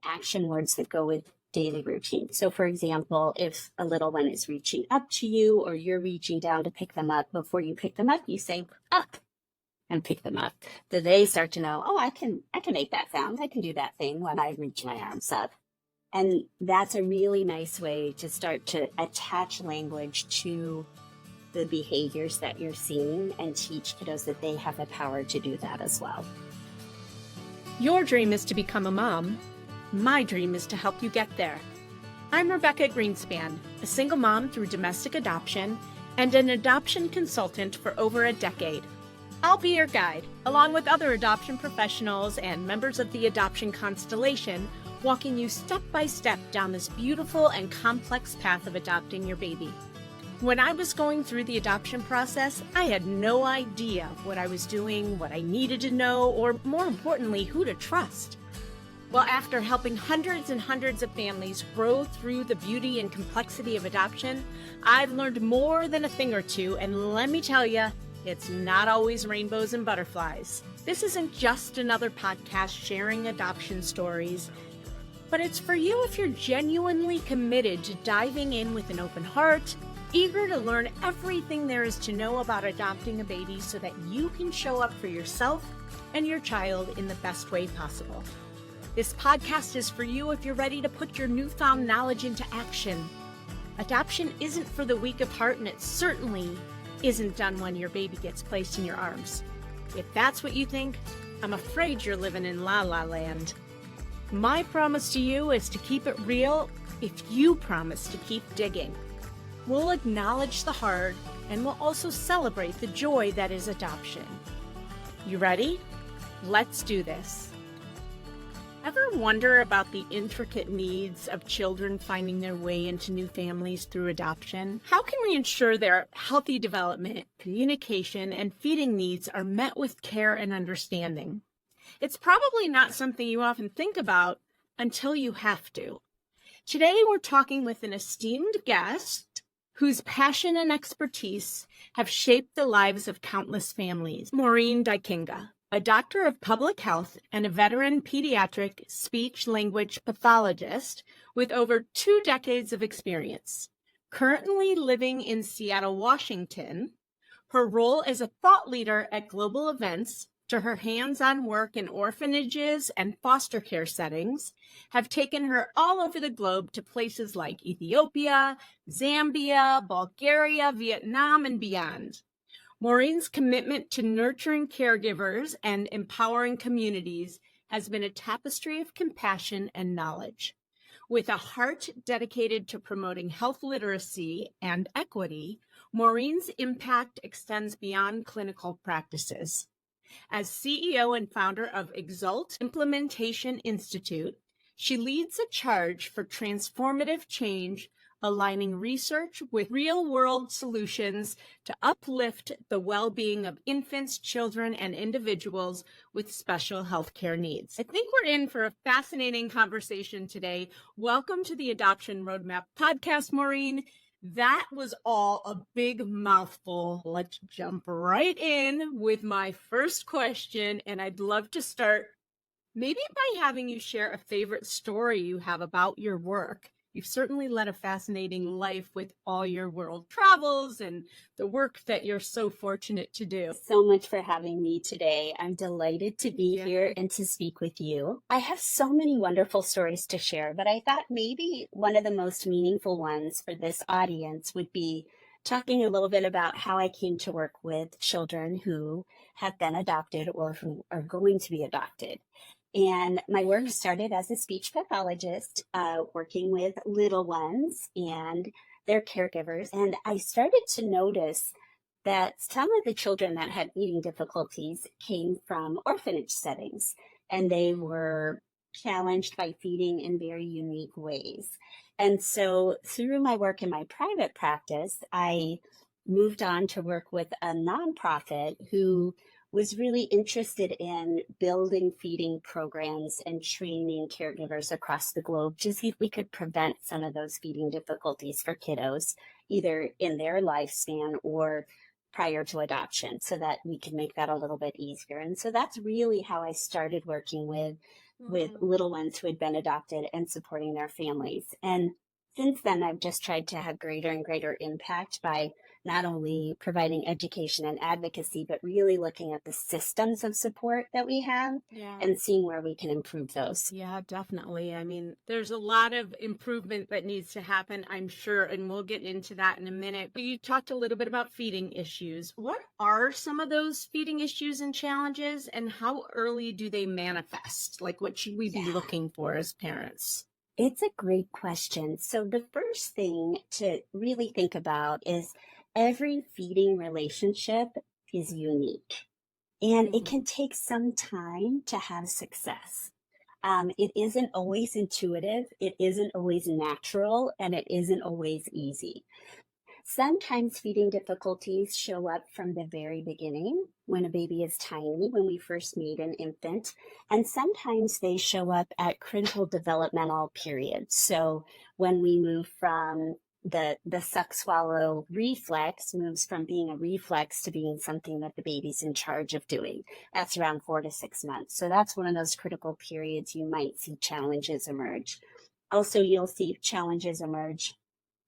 action words that go with daily routine. So for example, if a little one is reaching up to you or you're reaching down to pick them up, before you pick them up, you say up and pick them up. So they start to know, oh, I can make that sound. I can do that thing when I reach my arms up. And that's a really nice way to start to attach language to the behaviors that you're seeing and teach kiddos that they have the power to do that as well. Your dream is to become a mom. My dream is to help you get there. I'm Rebecca Gruenspan, a single mom through domestic adoption and an adoption consultant for over a decade. I'll be your guide, along with other adoption professionals and members of the adoption constellation, walking you step by step down this beautiful and complex path of adopting your baby. When I was going through the adoption process, I had no idea what I was doing, what I needed to know, or more importantly, who to trust. Well, after helping hundreds and hundreds of families grow through the beauty and complexity of adoption, I've learned more than a thing or two, and let me tell you, it's not always rainbows and butterflies. This isn't just another podcast sharing adoption stories, but it's for you if you're genuinely committed to diving in with an open heart, eager to learn everything there is to know about adopting a baby so that you can show up for yourself and your child in the best way possible. This podcast is for you if you're ready to put your newfound knowledge into action. Adoption isn't for the weak of heart, and it certainly isn't done when your baby gets placed in your arms. If that's what you think, I'm afraid you're living in La La Land. My promise to you is to keep it real if you promise to keep digging. We'll acknowledge the hard, and we'll also celebrate the joy that is adoption. You ready? Let's do this. Ever wonder about the intricate needs of children finding their way into new families through adoption? How can we ensure their healthy development, communication, and feeding needs are met with care and understanding? It's probably not something you often think about until you have to. Today, we're talking with an esteemed guest whose passion and expertise have shaped the lives of countless families. Maureen Dykinga, a doctor of public health and a veteran pediatric speech-language pathologist with over 2 decades of experience. Currently living in Seattle, Washington, her role as a thought leader at global events to her hands-on work in orphanages and foster care settings have taken her all over the globe to places like Ethiopia, Zambia, Bulgaria, Vietnam, and beyond. Maureen's commitment to nurturing caregivers and empowering communities has been a tapestry of compassion and knowledge. With a heart dedicated to promoting health literacy and equity, Maureen's impact extends beyond clinical practices. As CEO and founder of Exalt Implementation Institute, she leads a charge for transformative change, aligning research with real-world solutions to uplift the well-being of infants, children, and individuals with special healthcare needs. I think we're in for a fascinating conversation today. Welcome to the Adoption Roadmap podcast, Maureen. That was all a big mouthful. Let's jump right in with my first question, and I'd love to start maybe by having you share a favorite story you have about your work. You've certainly led a fascinating life with all your world travels and the work that you're so fortunate to do. So much for having me today. I'm delighted to be here and to speak with you. I have so many wonderful stories to share, but I thought maybe one of the most meaningful ones for this audience would be talking a little bit about how I came to work with children who have been adopted or who are going to be adopted. And my work started as a speech pathologist, working with little ones and their caregivers. And I started to notice that some of the children that had eating difficulties came from orphanage settings, and they were challenged by feeding in very unique ways. And so through my work in my private practice, I moved on to work with a nonprofit who was really interested in building feeding programs and training caregivers across the globe to see if we could prevent some of those feeding difficulties for kiddos, either in their lifespan or prior to adoption, so that we could make that a little bit easier. And so that's really how I started working with with little ones who had been adopted and supporting their families. And since then, I've just tried to have greater and greater impact by not only providing education and advocacy, but really looking at the systems of support that we have and seeing where we can improve those. Yeah, definitely. I mean, there's a lot of improvement that needs to happen, I'm sure, and we'll get into that in a minute. But you talked a little bit about feeding issues. What are some of those feeding issues and challenges, and how early do they manifest? Like, what should we be looking for as parents? It's a great question. So the first thing to really think about is every feeding relationship is unique, and it can take some time to have success. It isn't always intuitive, it isn't always natural, and it isn't always easy. Sometimes feeding difficulties show up from the very beginning when a baby is tiny, when we first meet an infant, and sometimes they show up at critical developmental periods. So when we move from the suck swallow reflex moves from being a reflex to being something that the baby's in charge of doing. That's around 4 to 6 months. So that's one of those critical periods you might see challenges emerge. Also, you'll see challenges emerge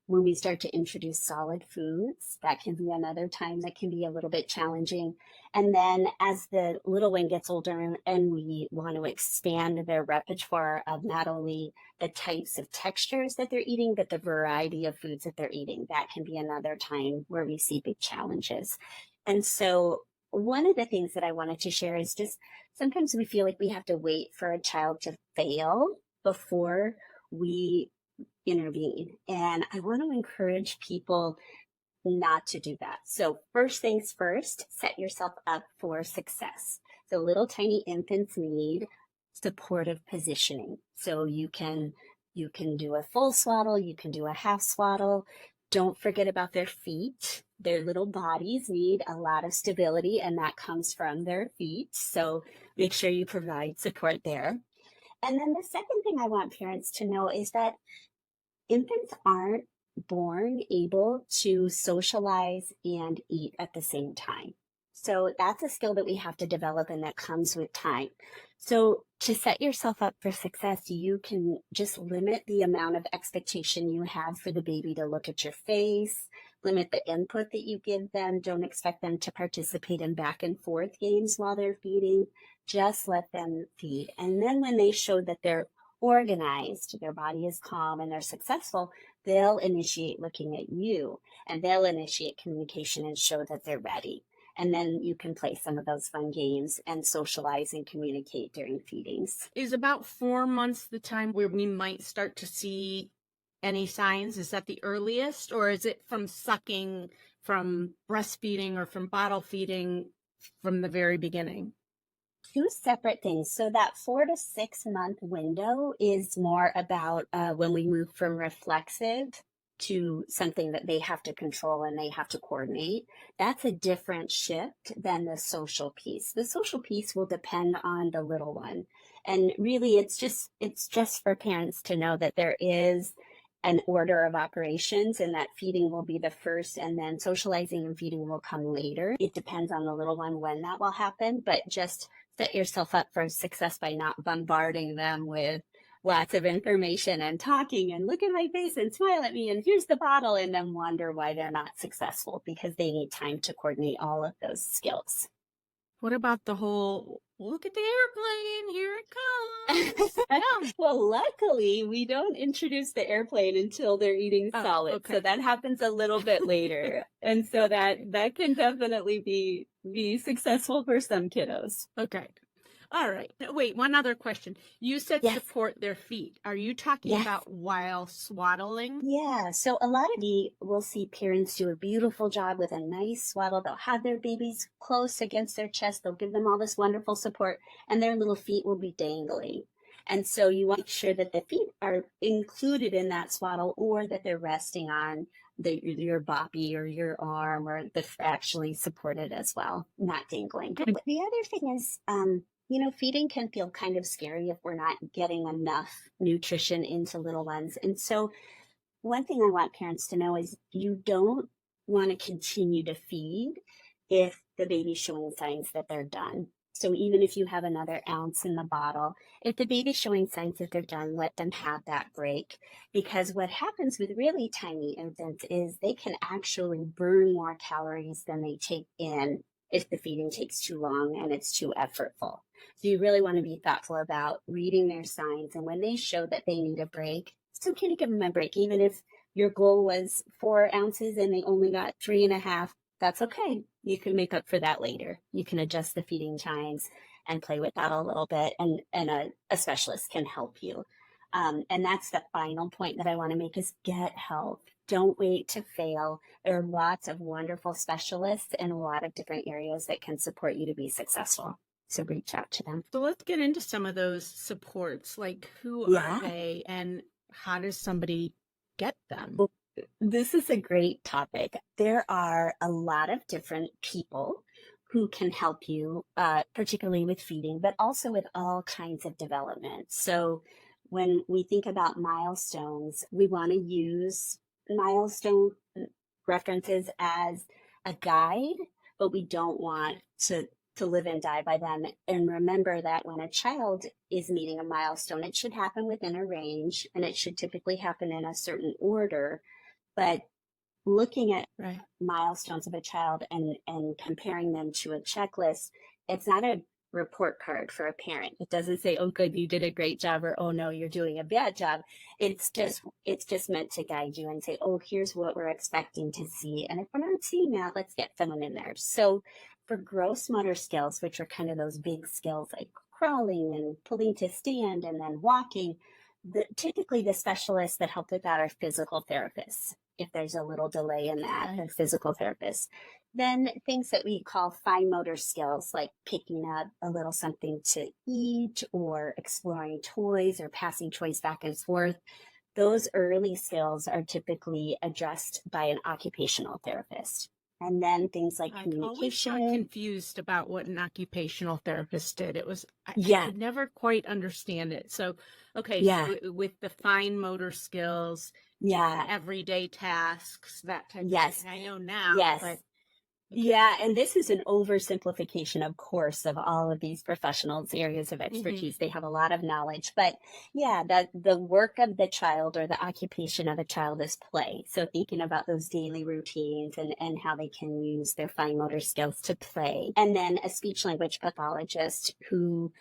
when we start to introduce solid foods. That can be another time that can be a little bit challenging. And then as the little one gets older and we want to expand their repertoire of not only the types of textures that they're eating, but the variety of foods that they're eating, that can be another time where we see big challenges. And so one of the things that I wanted to share is just sometimes we feel like we have to wait for a child to fail before we intervene. And I want to encourage people not to do that. So first things first, set yourself up for success. So little tiny infants need supportive positioning. So you can do a full swaddle, you can do a half swaddle. Don't forget about their feet. Their little bodies need a lot of stability, and that comes from their feet. So make sure you provide support there. And then the second thing I want parents to know is that infants aren't born able to socialize and eat at the same time. So that's a skill that we have to develop, and that comes with time. So to set yourself up for success, you can just limit the amount of expectation you have for the baby to look at your face, limit the input that you give them. Don't expect them to participate in back and forth games while they're feeding. Just let them feed. And then when they show that they're organized, their body is calm, and they're successful, they'll initiate looking at you, and they'll initiate communication and show that they're ready. And then you can play some of those fun games and socialize and communicate during feedings. Is about 4 months the time where we might start to see any signs? Is that the earliest, or is it from sucking, from breastfeeding, or from bottle feeding from the very beginning? Two separate things. So that 4 to 6 month window is more about when we move from reflexive to something that they have to control and they have to coordinate. That's a different shift than the social piece. The social piece will depend on the little one. And really it's just for parents to know that there is an order of operations, and that feeding will be the first, and then socializing and feeding will come later. It depends on the little one when that will happen, but just set yourself up for success by not bombarding them with lots of information and talking and look at my face and smile at me and here's the bottle, and then wonder why they're not successful, because they need time to coordinate all of those skills. What about the whole, look at the airplane, here it comes? Well, luckily, we don't introduce the airplane until they're eating solid. Okay. So that happens a little bit later. And so that can definitely be successful for some kiddos. Okay. All right. Wait, one other question. You said support their feet. Are you talking about while swaddling? Yeah. So a lot of we'll see parents do a beautiful job with a nice swaddle. They'll have their babies close against their chest. They'll give them all this wonderful support, and their little feet will be dangling. And so you want to make sure that the feet are included in that swaddle, or that they're resting on your boppy or your arm, or they're actually supported as well, not dangling. The other thing is, feeding can feel kind of scary if we're not getting enough nutrition into little ones. And so one thing I want parents to know is you don't want to continue to feed if the baby's showing signs that they're done. So even if you have another ounce in the bottle, if the baby's showing signs that they're done, let them have that break. Because what happens with really tiny infants is they can actually burn more calories than they take in if the feeding takes too long and it's too effortful. So you really want to be thoughtful about reading their signs. And when they show that they need a break, it's okay to give them a break. Even if your goal was 4 ounces and they only got 3.5, that's okay. You can make up for that later. You can adjust the feeding times and play with that a little bit, and a specialist can help you. And that's the final point that I want to make is get help. Don't wait to fail. There are lots of wonderful specialists in a lot of different areas that can support you to be successful. So reach out to them. So let's get into some of those supports. Like, who are they and how does somebody get them? Well, this is a great topic. There are a lot of different people who can help you, particularly with feeding, but also with all kinds of development. So when we think about milestones, we want to use milestone references as a guide, but we don't want to live and die by them. And remember that when a child is meeting a milestone, it should happen within a range, and it should typically happen in a certain order. But looking at milestones of a child and comparing them to a checklist, it's not a report card for a parent. It doesn't say, oh, good, you did a great job, or, oh, no, you're doing a bad job. It's just meant to guide you and say, oh, here's what we're expecting to see. And if we're not seeing that, let's get someone in there. So for gross motor skills, which are kind of those big skills like crawling and pulling to stand and then walking, typically the specialists that help with that are physical therapists. If there's a little delay in that, a physical therapist. Then things that we call fine motor skills, like picking up a little something to eat or exploring toys or passing toys back and forth, those early skills are typically addressed by an occupational therapist. And then things like communication. I was confused about what an occupational therapist did. It was, I could never quite understand it. So, so with the fine motor skills, everyday tasks, that type of thing. I know now. But and this is an oversimplification, of course, of all of these professionals' areas of expertise. They have a lot of knowledge, but the work of the child or the occupation of a child is play. So thinking about those daily routines and how they can use their fine motor skills to play. And then a speech language pathologist who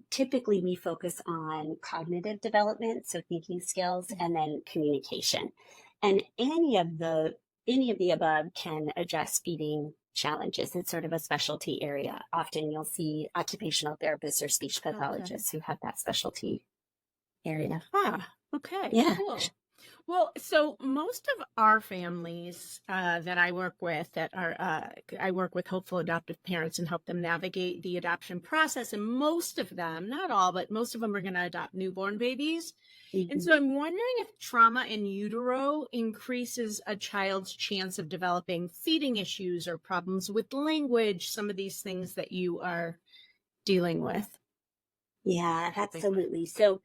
typically we focus on cognitive development, so thinking skills, and then communication. And any of the above can address feeding challenges. It's sort of a specialty area. Often you'll see occupational therapists or speech pathologists who have that specialty area. Okay. Yeah. Cool. Well, so most of our families that I work with I work with hopeful adoptive parents and help them navigate the adoption process. And most of them, not all, but most of them are going to adopt newborn babies. And so I'm wondering if trauma in utero increases a child's chance of developing feeding issues or problems with language, some of these things that you are dealing with. Yeah, absolutely. So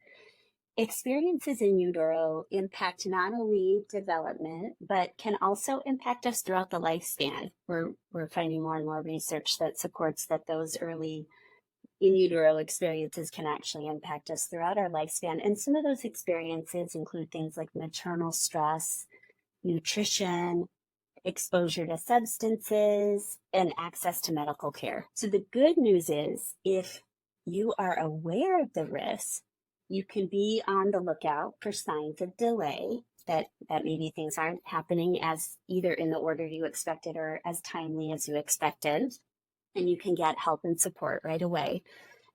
experiences in utero impact not only development, but can also impact us throughout the lifespan. We're finding more and more research that supports that those early in utero experiences can actually impact us throughout our lifespan. And some of those experiences include things like maternal stress, nutrition, exposure to substances, and access to medical care. So the good news is if you are aware of the risks, you can be on the lookout for signs of delay, that maybe things aren't happening as either in the order you expected or as timely as you expected. And you can get help and support right away.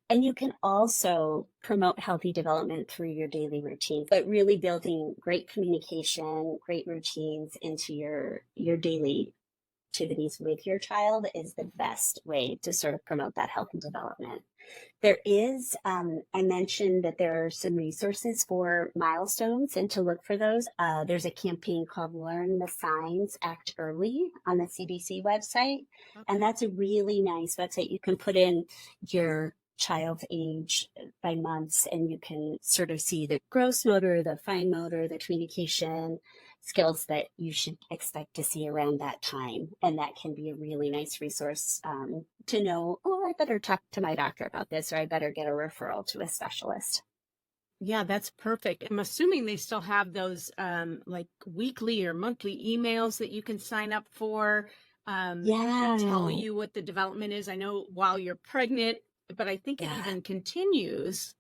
And you can also promote healthy development through your daily routine, but really building great communication, great routines into your daily activities with your child is the best way to sort of promote that healthy development. There is, I mentioned that there are some resources for milestones and to look for those. There's a campaign called Learn the Signs, Act Early on the CDC website. And that's a really nice website. You can put in your child's age by months, and you can sort of see the gross motor, the fine motor, the communication skills that you should expect to see around that time. And that can be a really nice resource to know, oh, I better talk to my doctor about this, or I better get a referral to a specialist. Yeah, that's perfect. I'm assuming they still have those like weekly or monthly emails that you can sign up for, Yeah. tell you what the development is. I know while you're pregnant, but I think it Yeah. even continues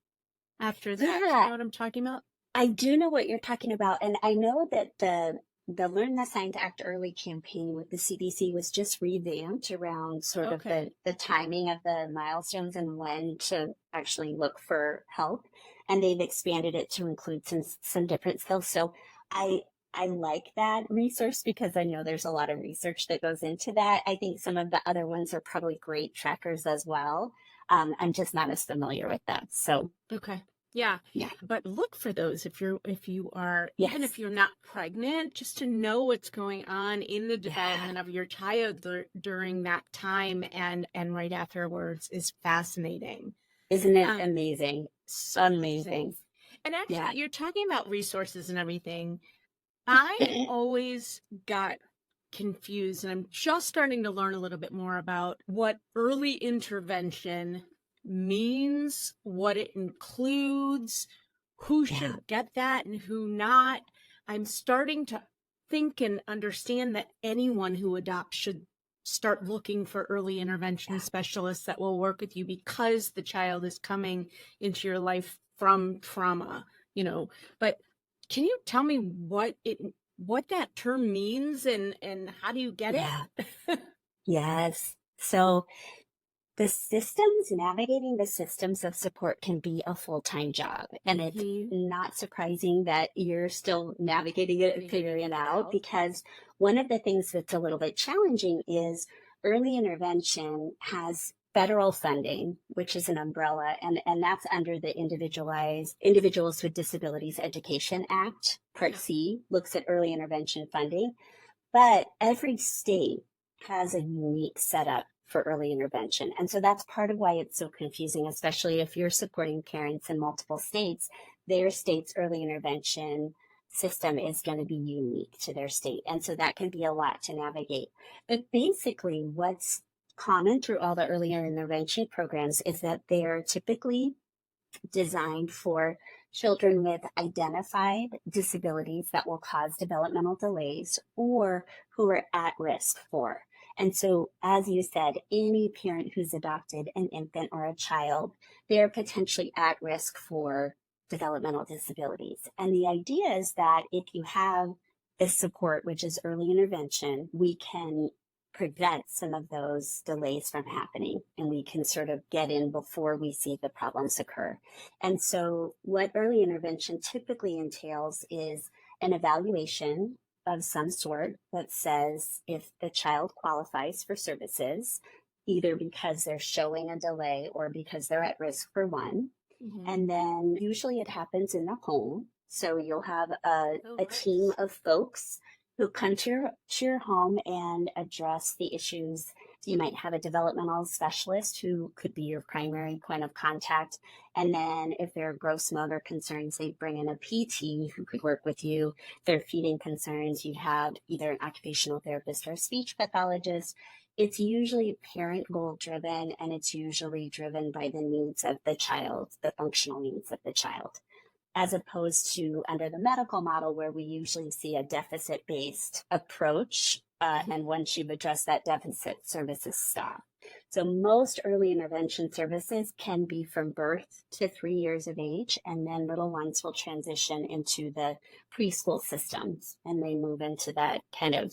after that. Yeah. You know what I'm talking about? I do know what you're talking about. And I know that the Learn the Sign to Act Early campaign with the CDC was just revamped around sort of the timing of the milestones and when to actually look for help. And they've expanded it to include some different skills. So I like that resource because I know there's a lot of research that goes into that. I think some of the other ones are probably great trackers as well. I'm just not as familiar with that. So Okay. Yeah. yeah. But look for those if you are, Yes. even if you're not pregnant, just to know what's going on in the development of your child during that time and right afterwards is fascinating. Isn't it amazing? So Amazing. And actually, Yeah. you're talking about resources and everything. I always got confused, and I'm just starting to learn a little bit more about what early intervention means, what it includes, who should get that and who not. I'm starting to think and understand that anyone who adopts should start looking for early intervention specialists that will work with you because the child is coming into your life from trauma, but can you tell me what that term means and how do you get it? Yes. So navigating the systems of support can be a full-time job. And it's not surprising that you're still navigating it and figuring it out, because one of the things that's a little bit challenging is early intervention has federal funding, which is an umbrella, and that's under the Individuals with Disabilities Education Act. Part C looks at early intervention funding, but every state has a unique setup for early intervention. And so that's part of why it's so confusing, especially if you're supporting parents in multiple states. Their state's early intervention system is going to be unique to their state. And so that can be a lot to navigate. But basically, what's common through all the early intervention programs is that they are typically designed for children with identified disabilities that will cause developmental delays or who are at risk for. And so, as you said, any parent who's adopted an infant or a child, they're potentially at risk for developmental disabilities. And the idea is that if you have this support, which is early intervention, we can prevent some of those delays from happening, and we can sort of get in before we see the problems occur. And so what early intervention typically entails is an evaluation of some sort that says if the child qualifies for services, either because they're showing a delay or because they're at risk for one. Mm-hmm. And then usually it happens in the home. So you'll have a team of folks who come to your home and address the issues. You might have a developmental specialist who could be your primary point of contact. And then if there are gross motor concerns, they bring in a PT who could work with you. If there are feeding concerns, you have either an occupational therapist or a speech pathologist. It's usually parent goal driven, and it's usually driven by the needs of the child, the functional needs of the child, as opposed to under the medical model where we usually see a deficit-based approach. And once you've addressed that deficit, services stop. So most early intervention services can be from birth to 3 years of age, and then little ones will transition into the preschool systems, and they move into that kind of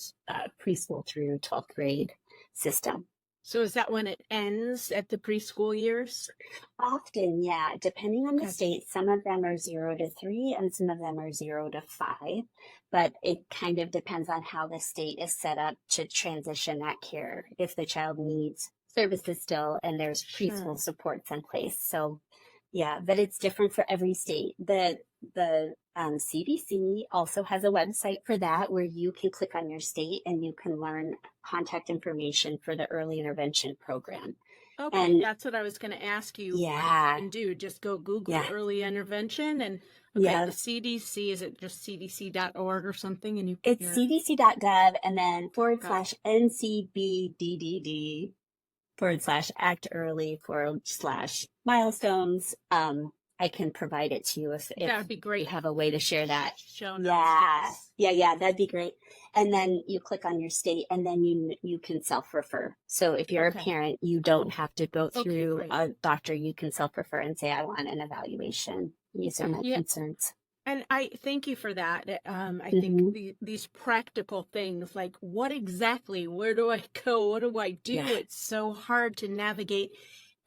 preschool through 12th grade system. So is that when it ends at the preschool years? Often, yeah. Depending on the state, some of them are 0 to 3 and some of them are 0 to 5. But it kind of depends on how the state is set up to transition that care. If the child needs services still and there's preschool supports in place. So, yeah, but it's different for every state. The CDC also has a website for that where you can click on your state and you can learn contact information for the early intervention program. Okay, And that's what I was going to ask you. What you yeah, can do, just go Google yeah, early intervention and okay, the yeah. CDC, is it just cdc.org or something? And you put It's your cdc.gov and then gov. / NCBDDD / act early / milestones. I can provide it to you if That would be you great. have a way to share that. Show notes, Yeah, yes. yeah, that'd be great. And then you click on your state, and then you can self-refer. So if you're a Okay. parent, you don't have to go Okay, through great. a doctor. You can self-refer and say, I want an evaluation. These are my Yeah, concerns. and I thank you for that. I think Hmm. these practical things, like what exactly, where do I go? What do I do? Yeah. It's so hard to navigate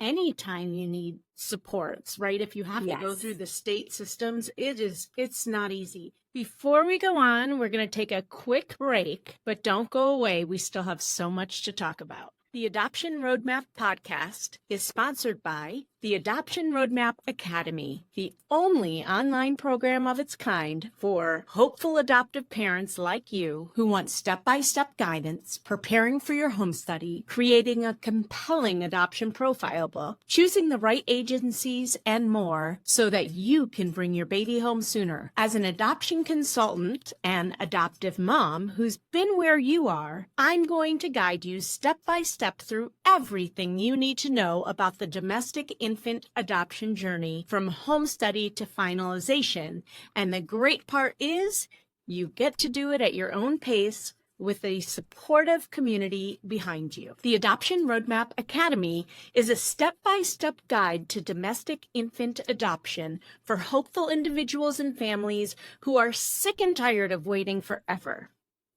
anytime you need supports, right? If you have to go through Yes. the state systems, it's not easy. Before we go on, we're going to take a quick break, but don't go away. We still have so much to talk about. The Adoption Roadmap podcast is sponsored by the Adoption Roadmap Academy, the only online program of its kind for hopeful adoptive parents like you who want step-by-step guidance, preparing for your home study, creating a compelling adoption profile book, choosing the right agencies, and more so that you can bring your baby home sooner. As an adoption consultant and adoptive mom who's been where you are, I'm going to guide you step by step through everything you need to know about the domestic infant adoption journey from home study to finalization. And the great part is you get to do it at your own pace with a supportive community behind you. The Adoption Roadmap Academy is a step-by-step guide to domestic infant adoption for hopeful individuals and families who are sick and tired of waiting forever.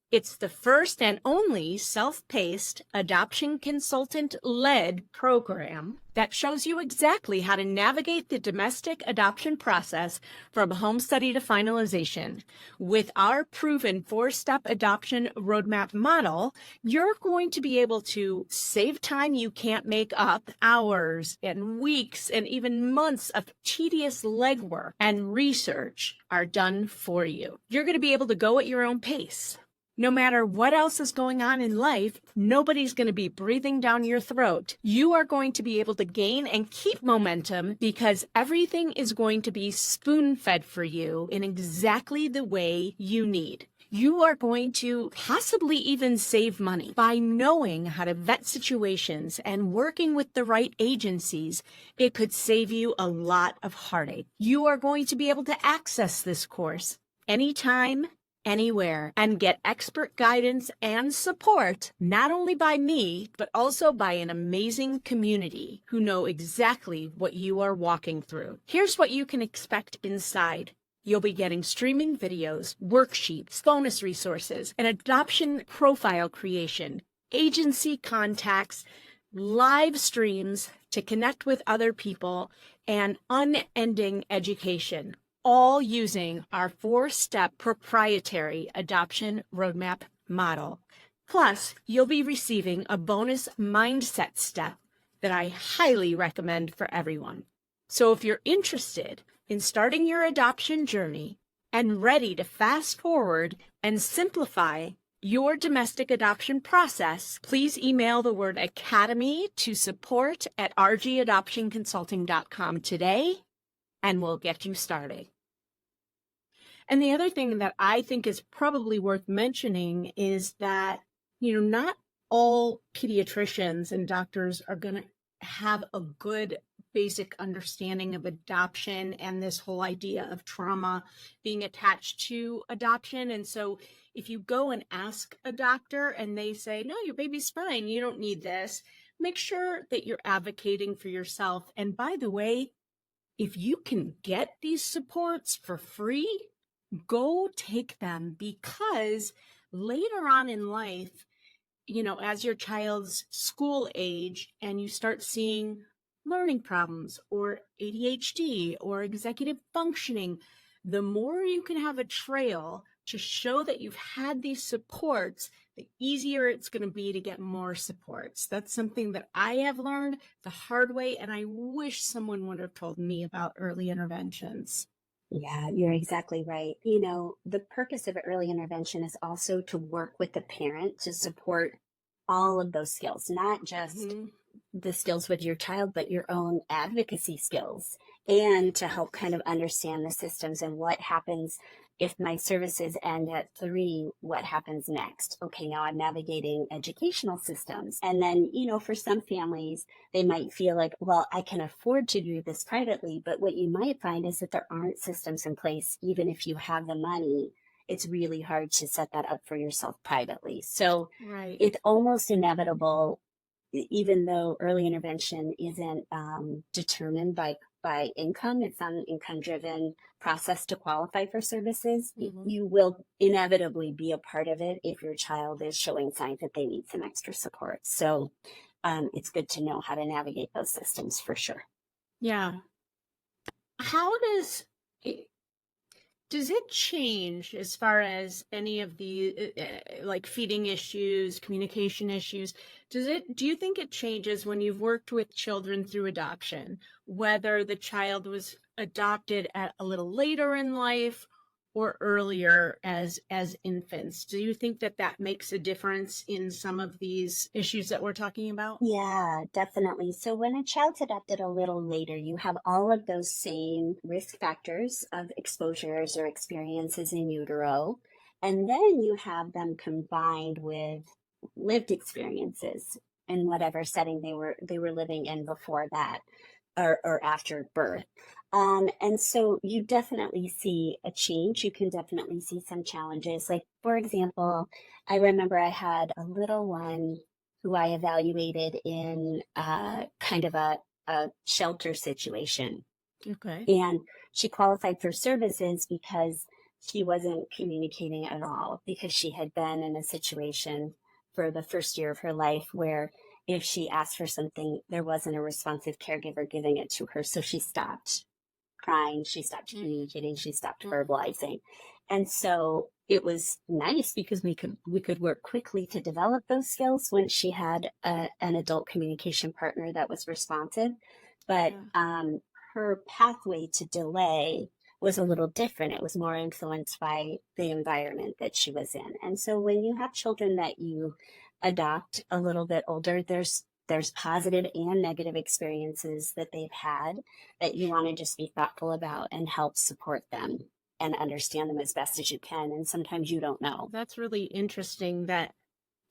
It's the first and only self-paced adoption consultant-led program that shows you exactly how to navigate the domestic adoption process from home study to finalization. With our proven 4-step adoption roadmap model, you're going to be able to save time you can't make up, hours and weeks and even months of tedious legwork and research are done for you. You're going to be able to go at your own pace. No matter what else is going on in life, nobody's going to be breathing down your throat. You are going to be able to gain and keep momentum because everything is going to be spoon-fed for you in exactly the way you need. You are going to possibly even save money by knowing how to vet situations and working with the right agencies. It could save you a lot of heartache. You are going to be able to access this course anytime, anywhere, and get expert guidance and support, not only by me, but also by an amazing community who know exactly what you are walking through. Here's what you can expect inside. You'll be getting streaming videos, worksheets, bonus resources, an adoption profile creation, agency contacts, live streams to connect with other people, and unending education, all using our 4-step proprietary adoption roadmap model. Plus, you'll be receiving a bonus mindset step that I highly recommend for everyone. So if you're interested in starting your adoption journey and ready to fast forward and simplify your domestic adoption process, please email the word academy to support@rgadoptionconsulting.com today, and we'll get you started. And the other thing that I think is probably worth mentioning is that, not all pediatricians and doctors are going to have a good basic understanding of adoption and this whole idea of trauma being attached to adoption. And so if you go and ask a doctor and they say, no, your baby's fine, you don't need this, make sure that you're advocating for yourself. And by the way, if you can get these supports for free, go take them, because later on in life, as your child's school age and you start seeing learning problems or ADHD or executive functioning, the more you can have a trail to show that you've had these supports, the easier it's going to be to get more supports. That's something that I have learned the hard way, and I wish someone would have told me about early interventions. Yeah, you're exactly right. The purpose of early intervention is also to work with the parent to support all of those skills, not just the skills with your child, but your own advocacy skills, and to help kind of understand the systems and what happens if my services end at 3, what happens next? Okay, now I'm navigating educational systems. And then, for some families, they might feel like, well, I can afford to do this privately. But what you might find is that there aren't systems in place. Even if you have the money, it's really hard to set that up for yourself privately. So Right. it's almost inevitable, even though early intervention isn't determined by income, it's not an income-driven process to qualify for services. You will inevitably be a part of it if your child is showing signs that they need some extra support. So it's good to know how to navigate those systems for sure. Yeah. How does it change as far as any of the like feeding issues, communication issues? Do you think it changes when you've worked with children through adoption, whether the child was adopted at a little later in life or earlier as infants? Do you think that makes a difference in some of these issues that we're talking about? Yeah, definitely. So when a child's adopted a little later, you have all of those same risk factors of exposures or experiences in utero. And then you have them combined with lived experiences in whatever setting they were living in before that, or after birth. And so you definitely see a change. You can definitely see some challenges. Like, for example, I remember I had a little one who I evaluated in kind of a shelter situation. Okay. And she qualified for services because she wasn't communicating at all, because she had been in a situation for the first year of her life where if she asked for something, there wasn't a responsive caregiver giving it to her. So she stopped crying, she stopped communicating, she stopped verbalizing. And so it was nice because we could work quickly to develop those skills when she had an adult communication partner that was responsive. But her pathway to delay was a little different. It was more influenced by the environment that she was in. And so when you have children that you adopt a little bit older, there's positive and negative experiences that they've had that you want to just be thoughtful about and help support them and understand them as best as you can. And sometimes you don't know. That's really interesting that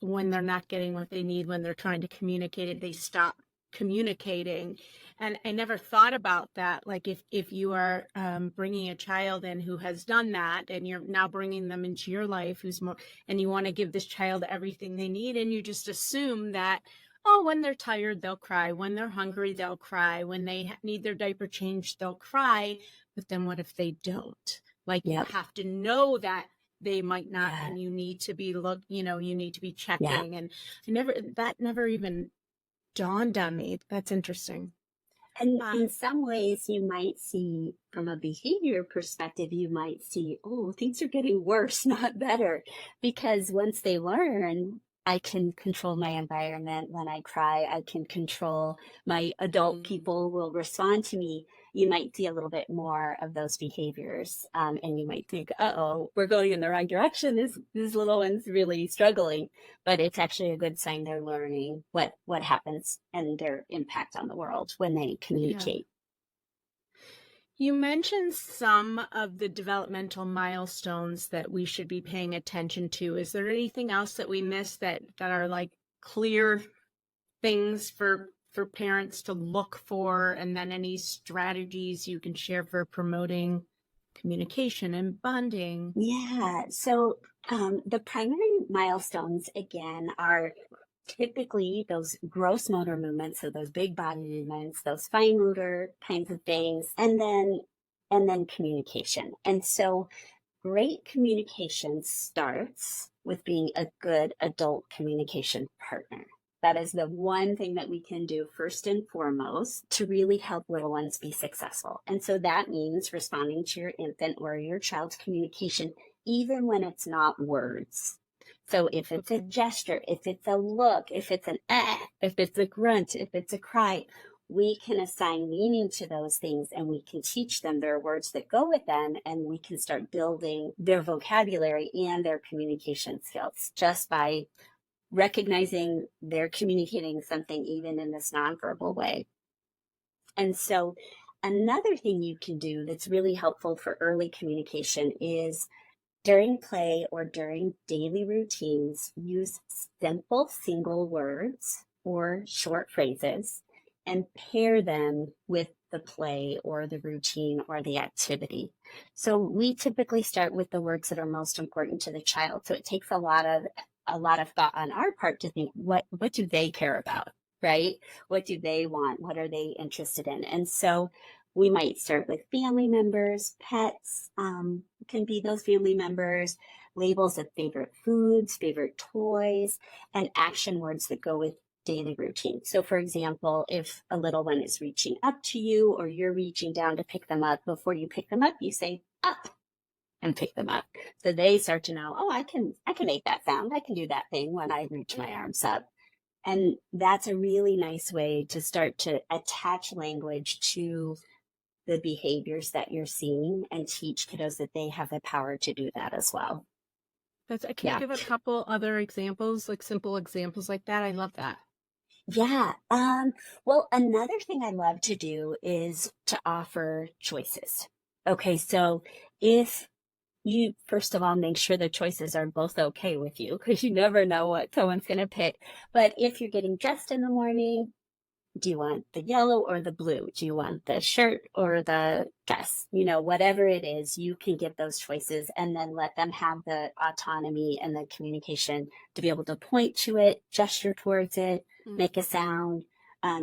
when they're not getting what they need, when they're trying to communicate it, they stop communicating. And I never thought about that. Like if you are bringing a child in who has done that, and you're now bringing them into your life, who's more, and you want to give this child everything they need, and you just assume that, oh, when they're tired, they'll cry. When they're hungry, they'll cry. When they need their diaper changed, they'll cry. But then what if they don't? Like, you have to know that they might not, and you need to be you need to be checking. And that never even dawned on me. That's interesting. And in some ways, you might see, from a behavior perspective, you might see, oh, things are getting worse, not better. Because once they learn, I can control my environment. When I cry, I can control my adult people will respond to me. You might see a little bit more of those behaviors. And you might think, uh-oh, we're going in the wrong direction. This little one's really struggling. But it's actually a good sign they're learning what happens and their impact on the world when they communicate. You mentioned some of the developmental milestones that we should be paying attention to. Is there anything else that we missed that are like clear things for parents to look for, and then any strategies you can share for promoting communication and bonding? Yeah. So the primary milestones, again, are typically those gross motor movements, so those big body movements, those fine motor kinds of things, and then communication. And so great communication starts with being a good adult communication partner. That is the one thing that we can do first and foremost to really help little ones be successful. And so that means responding to your infant or your child's communication, even when it's not words. So if it's a gesture, if it's a look, if it's an if it's a grunt, if it's a cry, we can assign meaning to those things, and we can teach them their words that go with them, and we can start building their vocabulary and their communication skills just by recognizing they're communicating something even in this nonverbal way. And so another thing you can do that's really helpful for early communication is during play or during daily routines, use simple single words or short phrases and pair them with the play or the routine or the activity. So we typically start with the words that are most important to the child. So it takes a lot of thought on our part to think, what do they care about, right? What do they want? What are they interested in? And so we might start with family members, pets, can be those family members, labels of favorite foods, favorite toys, and action words that go with daily routine. So for example, if a little one is reaching up to you or you're reaching down to pick them up, before you pick them up, you say up and pick them up. So they start to know, oh, I can make that sound. I can do that thing when I reach my arms up. And that's a really nice way to start to attach language to the behaviors that you're seeing and teach kiddos that they have the power to do that as well. Can you give a couple other examples, like simple examples like that? I love that. Yeah. Well, another thing I love to do is to offer choices. Okay, so if you, first of all, make sure the choices are both okay with you, because you never know what someone's going to pick. But if you're getting dressed in the morning, do you want the yellow or the blue? Do you want the shirt or the dress? You know, whatever it is, you can give those choices and then let them have the autonomy and the communication to be able to point to it, gesture towards it, make a sound,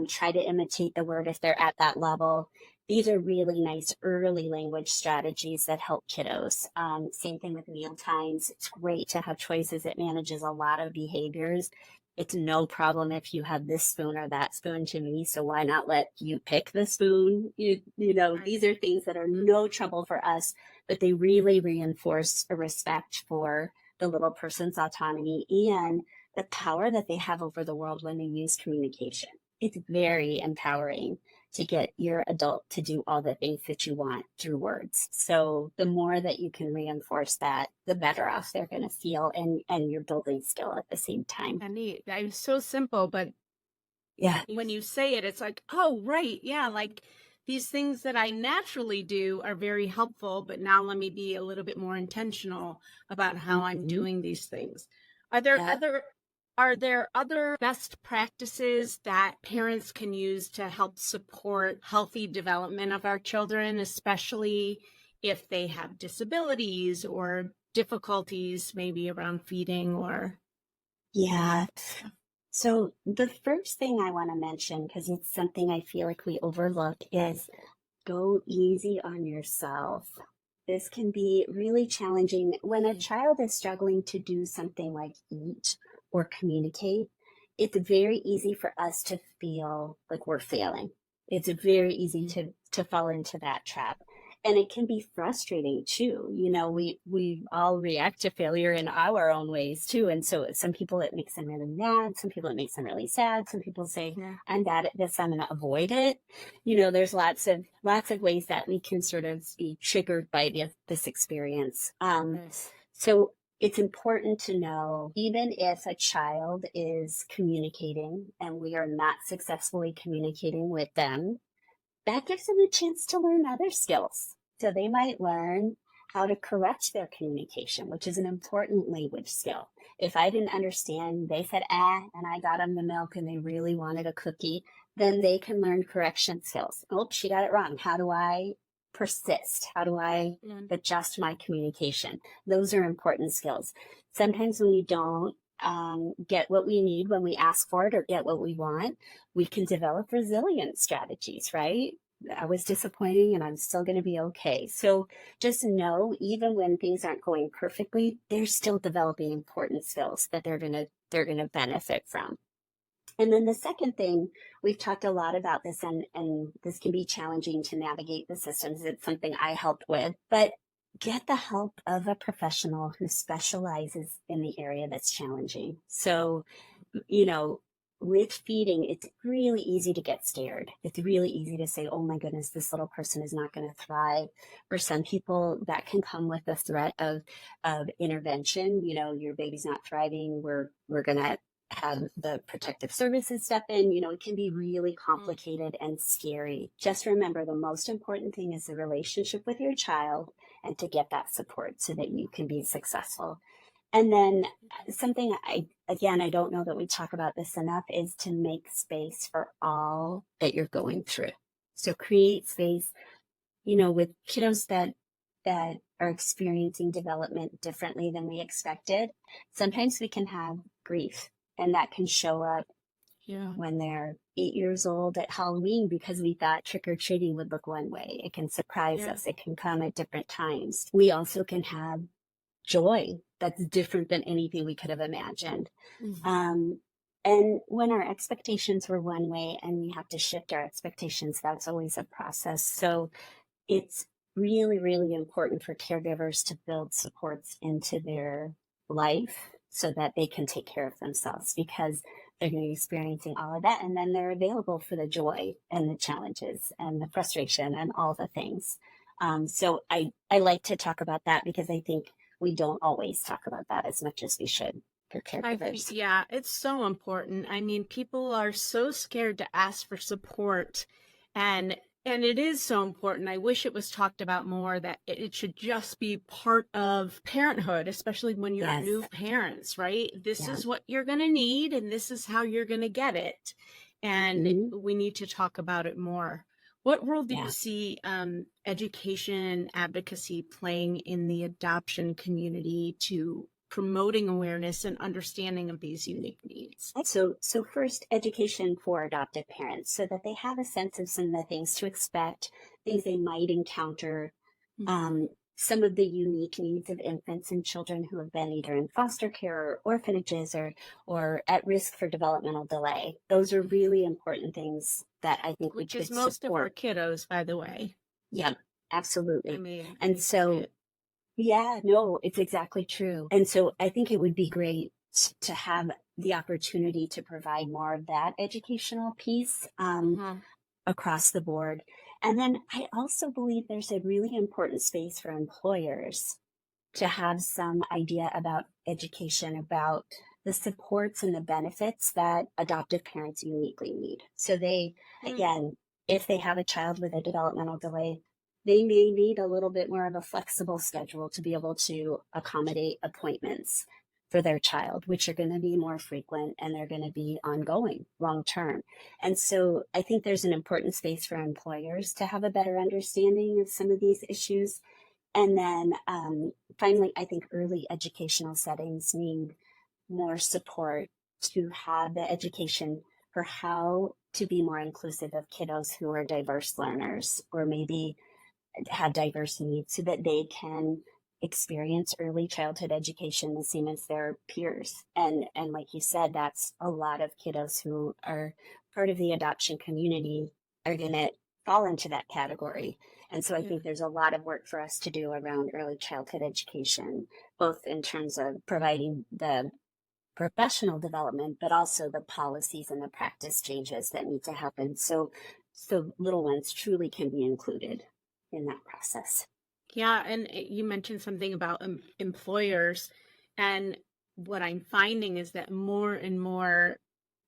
try to imitate the word if they're at that level. These are really nice early language strategies that help kiddos. Same thing with meal times. It's great to have choices. It manages a lot of behaviors. It's no problem if you have this spoon or that spoon to me, so why not let you pick the spoon? You know, these are things that are no trouble for us, but they really reinforce a respect for the little person's autonomy and the power that they have over the world when they use communication. It's very empowering to get your adult to do all the things that you want through words. So the more that you can reinforce that, the better off they're going to feel, and you're building skill at the same time. And neat. It's so simple, but yeah, when you say it, it's like, oh, right. Yeah. Like these things that I naturally do are very helpful, but now let me be a little bit more intentional about how I'm doing these things. Are there other best practices that parents can use to help support healthy development of our children, especially if they have disabilities or difficulties maybe around feeding or? Yeah. So the first thing I want to mention, because it's something I feel like we overlook, is go easy on yourself. This can be really challenging when a child is struggling to do something like eat or communicate. It's very easy for us to feel like we're failing. It's very easy to fall into that trap. And it can be frustrating too. You know, we all react to failure in our own ways too. And so some people, it makes them really mad. Some people, it makes them really sad. Some people say, I'm bad at this, I'm going to avoid it. You know, there's lots of ways that we can sort of be triggered by this experience. So it's important to know, even if a child is communicating and we are not successfully communicating with them, that gives them a chance to learn other skills. So they might learn how to correct their communication, which is an important language skill. If I didn't understand, they said, and I got them the milk and they really wanted a cookie, then they can learn correction skills. Oh, she got it wrong. How do I persist? How do I adjust my communication? Those are important skills. Sometimes when we don't get what we need when we ask for it or get what we want, we can develop resilience strategies, right? I was disappointing and I'm still going to be okay. So just know, even when things aren't going perfectly, they're still developing important skills that they're going to benefit from. And then the second thing, we've talked a lot about this, and this can be challenging to navigate the systems. It's something I helped with, but get the help of a professional who specializes in the area that's challenging. So, you know, with feeding, it's really easy to get scared. It's really easy to say, oh my goodness, this little person is not going to thrive. For some people, that can come with the threat of intervention. You know, your baby's not thriving. We're going to have the protective services step in. It can be really complicated and scary. Just remember, the most important thing is the relationship with your child and to get that support so that you can be successful. And then something I don't know that we talk about this enough, is to make space for all that you're going through. So create space, with kiddos that are experiencing development differently than we expected. Sometimes we can have grief, and that can show up when they're 8 years old at Halloween because we thought trick-or-treating would look one way. It can surprise us. It can come at different times. We also can have joy that's different than anything we could have imagined. And when our expectations were one way and we have to shift our expectations, that's always a process. So it's really, really important for caregivers to build supports into their life so that they can take care of themselves, because they're going to be experiencing all of that. And then they're available for the joy and the challenges and the frustration and all the things. So I like to talk about that because I think we don't always talk about that as much as we should for caregivers. It's so important. I mean, people are so scared to ask for support, and it is so important. I wish it was talked about more, that it should just be part of parenthood, especially when you're new parents, right? This is what you're going to need, and this is how you're going to get it. And we need to talk about it more. What role do you see education and advocacy playing in the adoption community to promoting awareness and understanding of these unique needs? So first, education for adoptive parents, so that they have a sense of some of the things to expect, things they might encounter, some of the unique needs of infants and children who have been either in foster care or orphanages or at risk for developmental delay. Those are really important things that I think we should support. Which is most of our kiddos, by the way. Yeah, absolutely. It's exactly true. And so I think it would be great to have the opportunity to provide more of that educational piece across the board. And then I also believe there's a really important space for employers to have some idea about education, about the supports and the benefits that adoptive parents uniquely need. So they, again, if they have a child with a developmental delay, they may need a little bit more of a flexible schedule to be able to accommodate appointments for their child, which are going to be more frequent and they're going to be ongoing long term. And so I think there's an important space for employers to have a better understanding of some of these issues. And then finally, I think early educational settings need more support to have the education for how to be more inclusive of kiddos who are diverse learners or maybe have diverse needs, so that they can experience early childhood education the same as their peers. And like you said, that's a lot of kiddos who are part of the adoption community are going to fall into that category. And so I think there's a lot of work for us to do around early childhood education, both in terms of providing the professional development, but also the policies and the practice changes that need to happen. So little ones truly can be included in that process. Yeah, and you mentioned something about employers, and what I'm finding is that more and more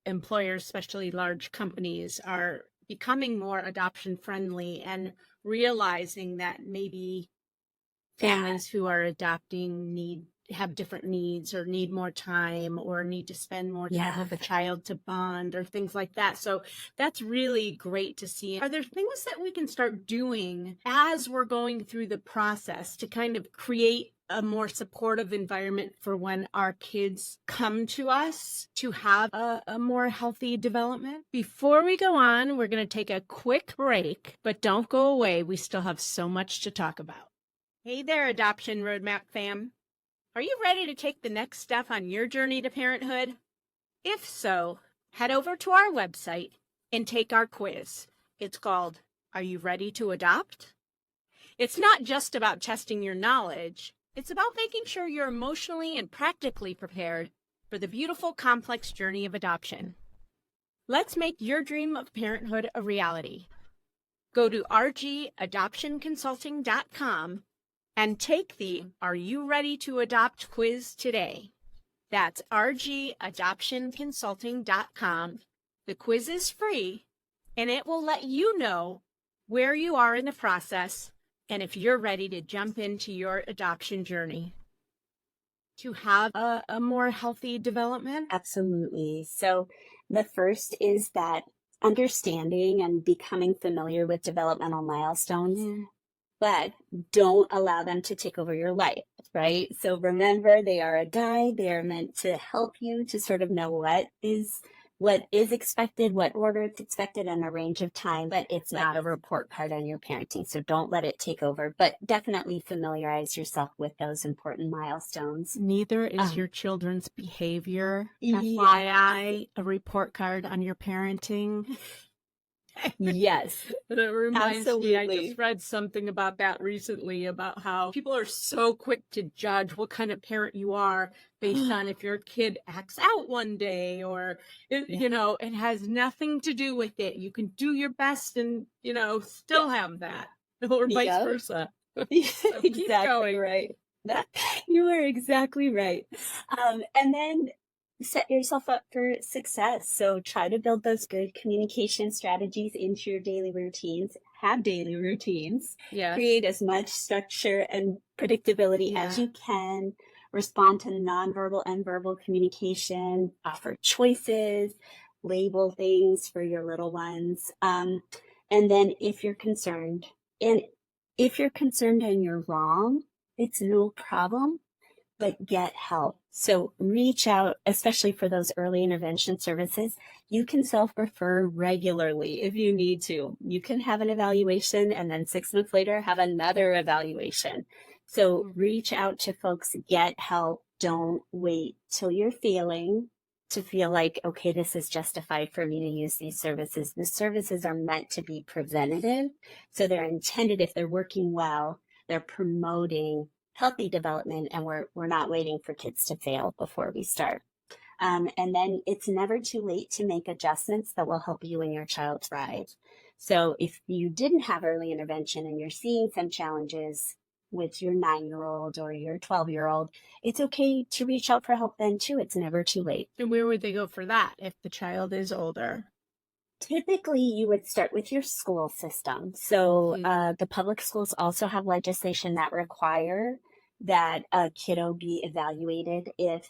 employers, especially large companies, are becoming more adoption friendly and realizing that maybe families who are adopting have different needs or need more time or need to spend more time with a child to bond or things like that. So that's really great to see. Are there things that we can start doing as we're going through the process to kind of create a more supportive environment for when our kids come to us to have a more healthy development? Before we go on, we're going to take a quick break, but don't go away. We still have so much to talk about. Hey there, Adoption Roadmap fam. Are you ready to take the next step on your journey to parenthood? If so, head over to our website and take our quiz. It's called, Are You Ready to Adopt? It's not just about testing your knowledge. It's about making sure you're emotionally and practically prepared for the beautiful, complex journey of adoption. Let's make your dream of parenthood a reality. Go to rgadoptionconsulting.com and take the Are You Ready to Adopt quiz today. That's rgadoptionconsulting.com. The quiz is free, and it will let you know where you are in the process and if you're ready to jump into your adoption journey to have a more healthy development. Absolutely. So the first is that understanding and becoming familiar with developmental milestones, but don't allow them to take over your life, right? So remember, they are a guide. They are meant to help you to sort of know what is expected, what order it's expected, and a range of time, but it's not a report card on your parenting. So don't let it take over, but definitely familiarize yourself with those important milestones. Neither is your children's behavior. Yeah. FYI, a report card on your parenting. Yes. That reminds me, I Absolutely. just read something about that recently, about how people are so quick to judge what kind of parent you are based on if your kid acts out one day, or, you know, it has nothing to do with it. You can do your best and, you know, still have that, or vice versa. So keep Exactly going. right. You are exactly right. And then set yourself up for success. So try to build those good communication strategies into your daily routines. Have daily routines. Yes. Create as much structure and predictability as you can. Respond to nonverbal and verbal communication. Offer choices. Label things for your little ones. And then if you're concerned, and you're wrong, it's no problem, but get help. So reach out, especially for those early intervention services. You can self-refer regularly if you need to. You can have an evaluation and then 6 months later have another evaluation. So reach out to folks, get help. Don't wait till you're feeling to feel like, okay, this is justified for me to use these services. The services are meant to be preventative. So they're intended, if they're working well, they're promoting healthy development, and we're not waiting for kids to fail before we start. And then it's never too late to make adjustments that will help you and your child thrive. So if you didn't have early intervention and you're seeing some challenges with your 9-year-old or your 12-year-old, it's okay to reach out for help then too. It's never too late. And where would they go for that if the child is older? Typically, you would start with your school system. So the public schools also have legislation that require that a kiddo be evaluated if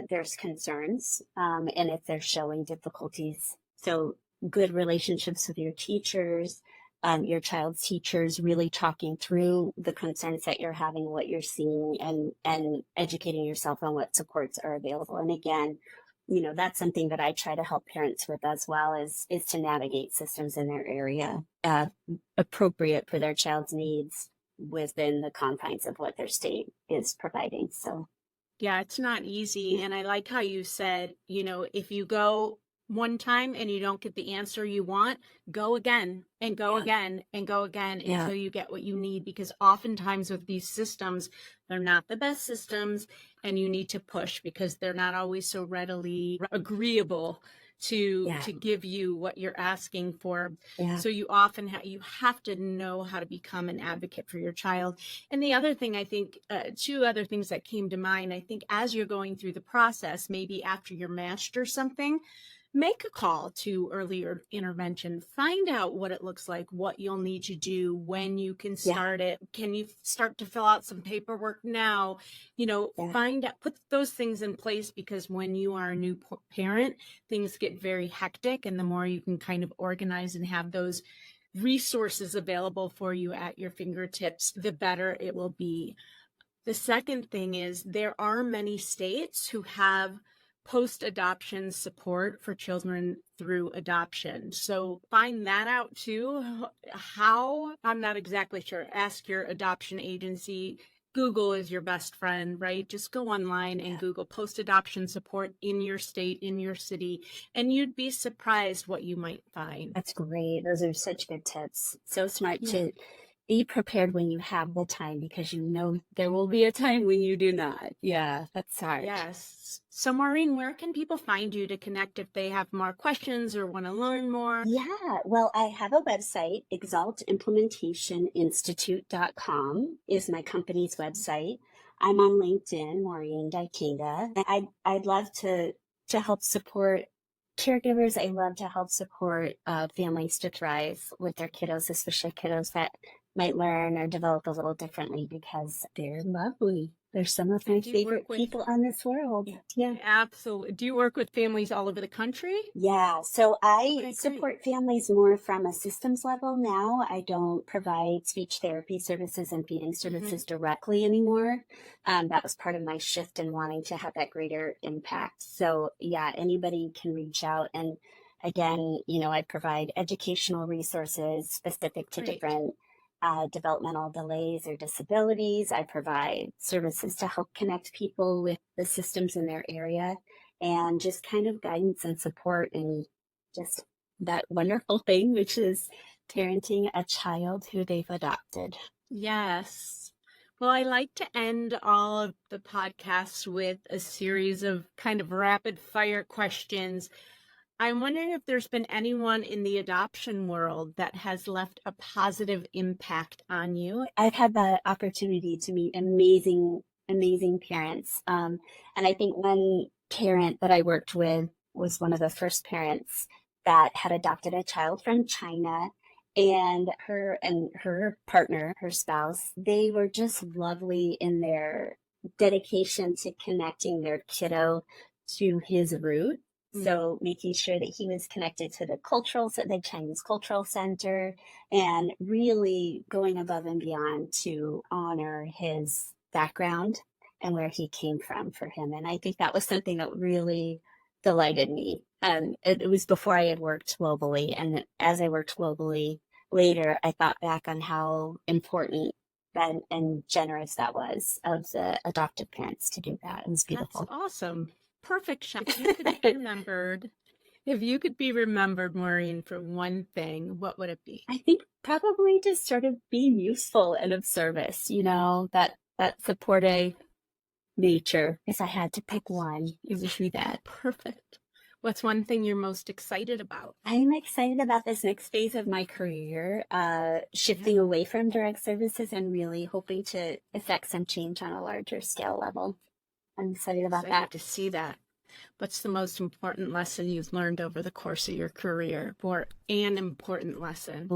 there's concerns and if they're showing difficulties. So good relationships with your teachers, your child's teachers, really talking through the concerns that you're having, what you're seeing, and educating yourself on what supports are available. And again, you know, that's something that I try to help parents with as well, is to navigate systems in their area appropriate for their child's needs within the confines of what their state is providing. So yeah, it's not easy. And I like how you said, you know, if you go one time and you don't get the answer you want, go again and go again and go again until you get what you need. Because oftentimes with these systems, they're not the best systems, and you need to push because they're not always so readily agreeable to give you what you're asking for. So you often you have to know how to become an advocate for your child. And the other thing, I think, 2 other things that came to mind, I think as you're going through the process, maybe after you're matched or something, make a call to earlier intervention. Find out what it looks like, what you'll need to do, when you can start it. Can you start to fill out some paperwork now? You know, find out, put those things in place, because when you are a new parent, things get very hectic. And the more you can kind of organize and have those resources available for you at your fingertips, the better it will be. The second thing is, there are many states who have post-adoption support for children through adoption. So find that out too. How? I'm not exactly sure. Ask your adoption agency. Google is your best friend, right? Just go online and Google post-adoption support in your state, in your city, and you'd be surprised what you might find. That's great. Those are such good tips. So smart to be prepared when you have the time, because you know there will be a time when you do not. Yeah, that's smart. Yes. So Maureen, where can people find you to connect if they have more questions or want to learn more? Yeah, well, I have a website. ExaltImplementationInstitute.com is my company's website. I'm on LinkedIn, Maureen Dykinga. I'd love to help support caregivers. I love to help support families to thrive with their kiddos, especially kiddos that might learn or develop a little differently, because they're lovely. They're some of my favorite people on this world. Yeah. Absolutely. Do you work with families all over the country? Yeah. So I support families more from a systems level now. I don't provide speech therapy services and feeding services directly anymore. That was part of my shift in wanting to have that greater impact. So yeah, anybody can reach out. And again, I provide educational resources specific to different developmental delays or disabilities. I provide services to help connect people with the systems in their area, and just kind of guidance and support, and just that wonderful thing, which is parenting a child who they've adopted. Yes. Well, I like to end all of the podcasts with a series of kind of rapid fire questions. I'm wondering if there's been anyone in the adoption world that has left a positive impact on you. I've had the opportunity to meet amazing parents. And I think one parent that I worked with was one of the first parents that had adopted a child from China. And her partner, her spouse, they were just lovely in their dedication to connecting their kiddo to his root. So making sure that he was connected to the Chinese Cultural Center, and really going above and beyond to honor his background and where he came from for him. And I think that was something that really delighted me. It was before I had worked globally. And as I worked globally later, I thought back on how important and generous that was of the adoptive parents to do that. It was beautiful. That's awesome. Perfect shot. If you could be remembered, Maureen, for one thing, what would it be? I think probably just sort of being useful and of service, that supportive nature. If I had to pick one, it would be that. Perfect. What's one thing you're most excited about? I'm excited about this next phase of my career, shifting away from direct services and really hoping to effect some change on a larger scale level. I'm excited about that. To see that. What's the most important lesson you've learned over the course of your career, or an important lesson?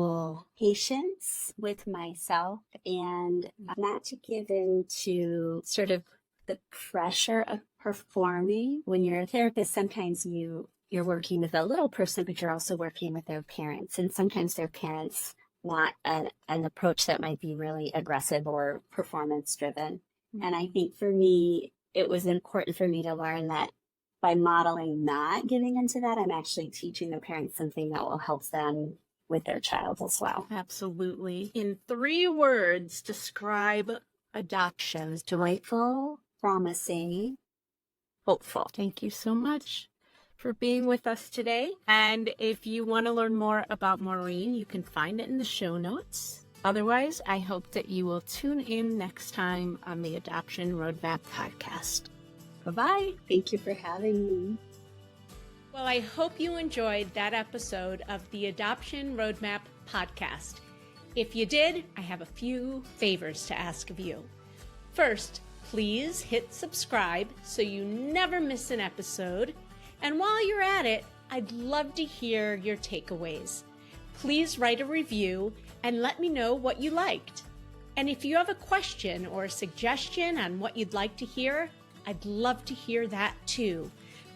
Patience with myself, and not to give in to sort of the pressure of performing. When you're a therapist, sometimes you're working with a little person, but you're also working with their parents. And sometimes their parents want an approach that might be really aggressive or performance driven. And I think for me, it was important for me to learn that by modeling not giving into that, I'm actually teaching the parents something that will help them with their child as well. Absolutely. In 3 words, describe adoption. Delightful, promising, hopeful. Thank you so much for being with us today. And if you want to learn more about Maureen, you can find it in the show notes. Otherwise, I hope that you will tune in next time on the Adoption Roadmap podcast. Bye-bye. Thank you for having me. Well, I hope you enjoyed that episode of the Adoption Roadmap podcast. If you did, I have a few favors to ask of you. First, please hit subscribe so you never miss an episode. And while you're at it, I'd love to hear your takeaways. Please write a review and let me know what you liked. And if you have a question or a suggestion on what you'd like to hear, I'd love to hear that too.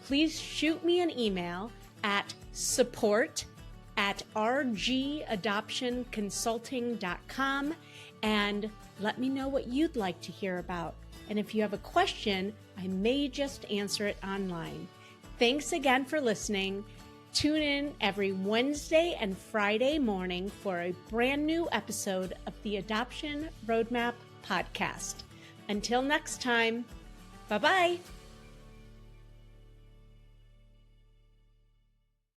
Please shoot me an email at support@rgadoptionconsulting.com and let me know what you'd like to hear about. And if you have a question, I may just answer it online. Thanks again for listening. Tune in every Wednesday and Friday morning for a brand new episode of the Adoption Roadmap podcast. Until next time, bye-bye.